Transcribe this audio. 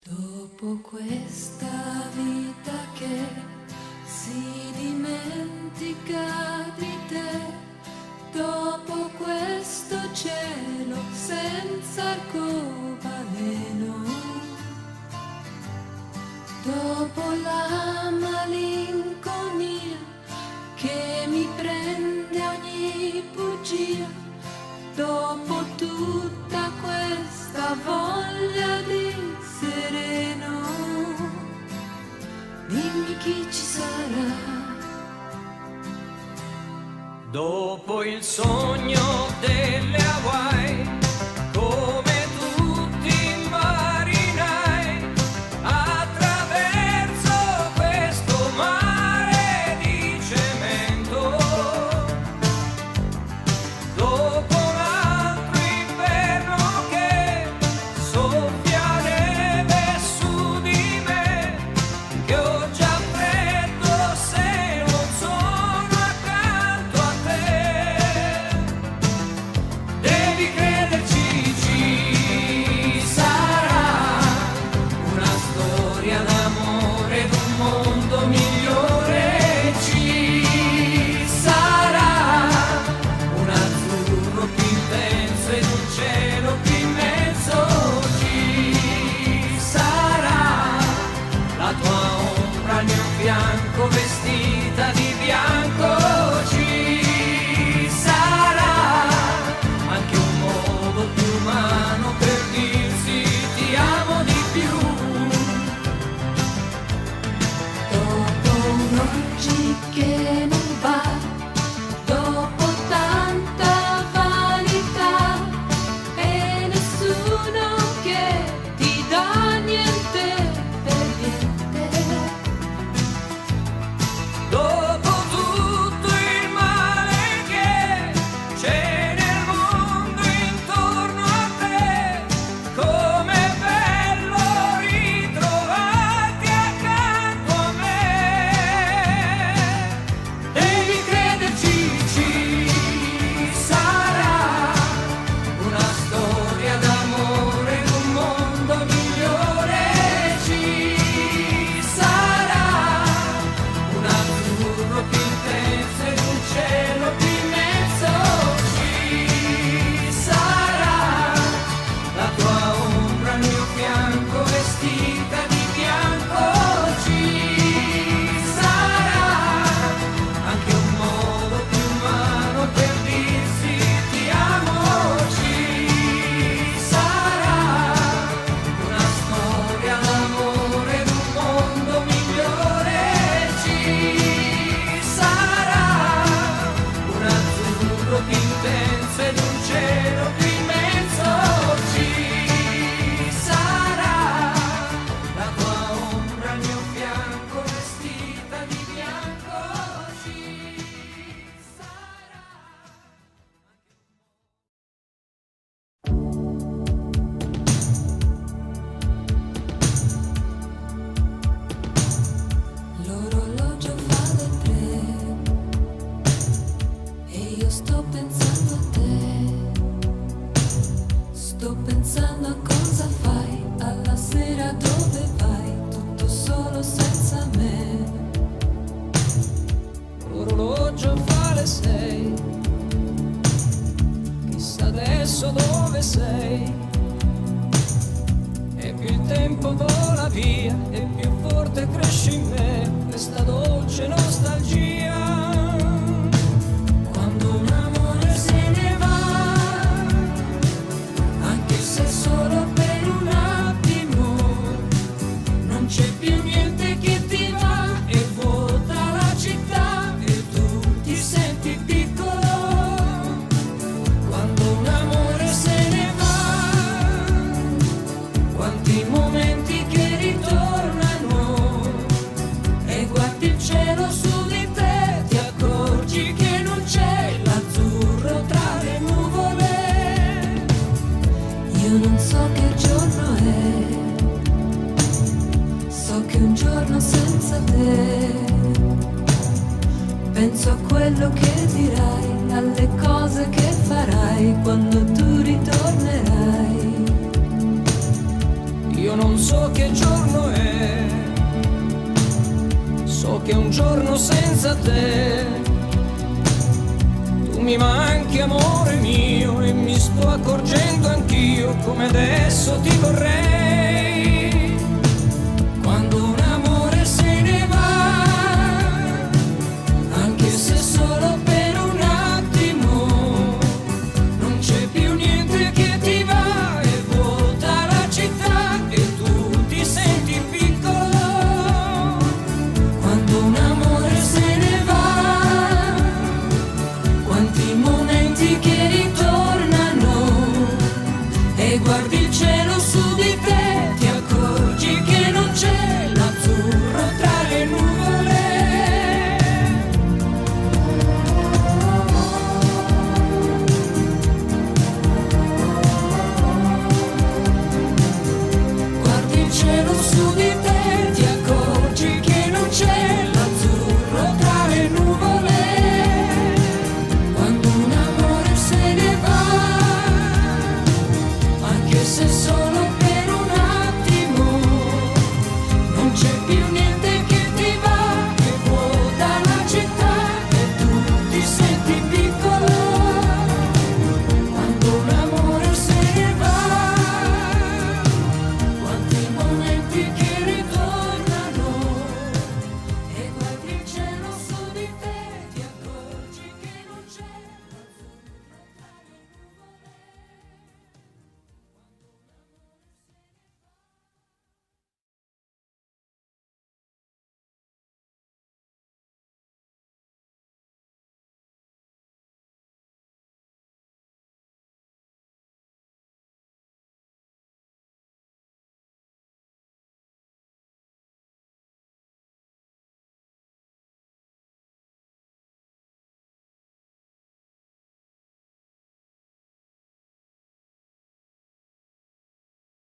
Dopo questa vita che si dimentica di te, dopo questo cielo senza arcobaleno, dopo la malinconia che mi prende ogni bugia, dopo tutta questa voglia di sereno, dimmi chi ci sarà. Dopo il sogno delle Hawaii, come tutti i marinai, attraverso questo mare di cemento, dopo un altro inverno che soffia neve su di me, che ho già freddo se non sono accanto a te. Devi crederci, ci sarà una storia d'amore d'un mondo migliore, ci sarà un azzurro più intenso ed un cielo più immenso, ci sarà la tua ombra al mio fianco vestita di bianco, ci sarà anche un modo più umano per dirsi ti amo di più. Dopo un oggi che non va, dopo tanta vanità e nessuno che ti dà niente per niente, Dopo tutto il male che c'è nel mondo intorno a te, com'è bello ritrovarti accanto a me. Devi crederci, ci sarà una storia d'amore d'un mondo migliore, ci sarà un azzurro più intenso ed un cielo più immenso, ci sarà la tua ombra al mio fianco vestita di bianco, ci sarà anche un modo più umano per dirsi ti amo, ci sarà una storia d'amore d'un mondo migliore, ci sarà un azzurro più intenso ed un cielo più immenso, ci sarà la tua ombra al mio fianco vestita di bianco, ci sarà. l'orologio fa le 3 e io sto pensando a te, sto pensando a cosa fai alla sera, dove vai, tutto solo senza me. L'orologio fa le 6, chissà adesso dove sei, e più il tempo vola via e più forte cresce in me questa dolce nostalgia. Quando un amore se ne va, anche se solo per un attimo, non c'è più niente che ti va e vuota la città e tu ti senti piccolo. Quando un amore se ne va, quanti momenti che ritornano, e guardi il cielo su di te, ti accorgi che non c'è l'azzurro tra le nuvole. Io non so che giorno è, so che un giorno senza te, penso a quello che dirai, alle cose che farai quando tu ritornerai. Io non so che giorno è, so che un giorno senza te tu mi manchi, amore mio, e mi sto accorgendo anch'io come adesso ti vorrei.